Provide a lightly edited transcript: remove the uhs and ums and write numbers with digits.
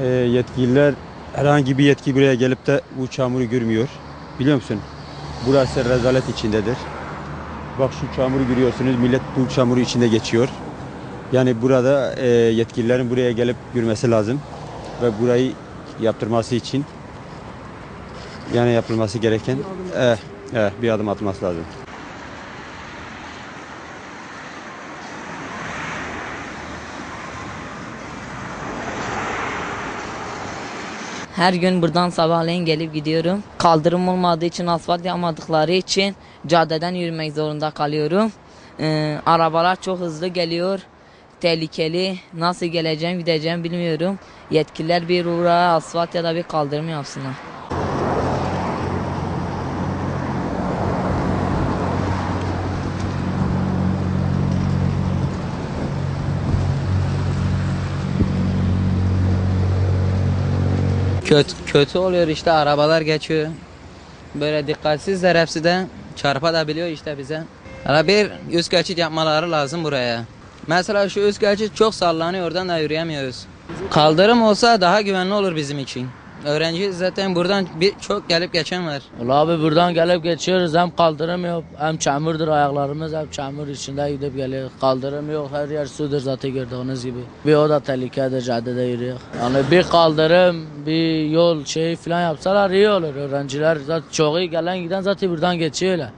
Yetkililer herhangi bir yetki buraya gelip de bu çamuru görmüyor. Biliyor musun? Burası rezalet içindedir. Bak şu çamuru görüyorsunuz. Millet bu çamuru içinde geçiyor. Yani burada yetkililerin buraya gelip görmesi lazım. Ve burayı yaptırması için yani yapılması gereken bir adım atması lazım. Her gün buradan sabahleyin gelip gidiyorum. Kaldırım olmadığı için, asfalt yapmadıkları için caddeden yürümek zorunda kalıyorum. Arabalar çok hızlı geliyor. Tehlikeli. Nasıl geleceğim, gideceğim bilmiyorum. Yetkililer bir buraya asfalt ya da bir kaldırım yapsınlar. Kötü oluyor işte, arabalar geçiyor. Böyle dikkatsizler, hepsi de çarpabiliyor işte bize. Hala bir üst geçit yapmaları lazım buraya. Mesela şu üst geçit çok sallanıyor, oradan da yürüyemiyoruz. Kaldırım olsa daha güvenli olur bizim için. Öğrenci zaten buradan çok gelip geçen var. Ulan abi buradan gelip geçiyoruz, hem kaldırım yok hem çamurdur, ayaklarımız hep çamur içinde gidip geliyor. Kaldırım yok, her yer sudur zaten gördüğünüz gibi. Bir o da tehlikedir, caddede yürüyor. Yani bir kaldırım, bir yol falan yapsalar iyi olur. Öğrenciler zaten çoğu gelen giden zaten buradan geçiyorlar.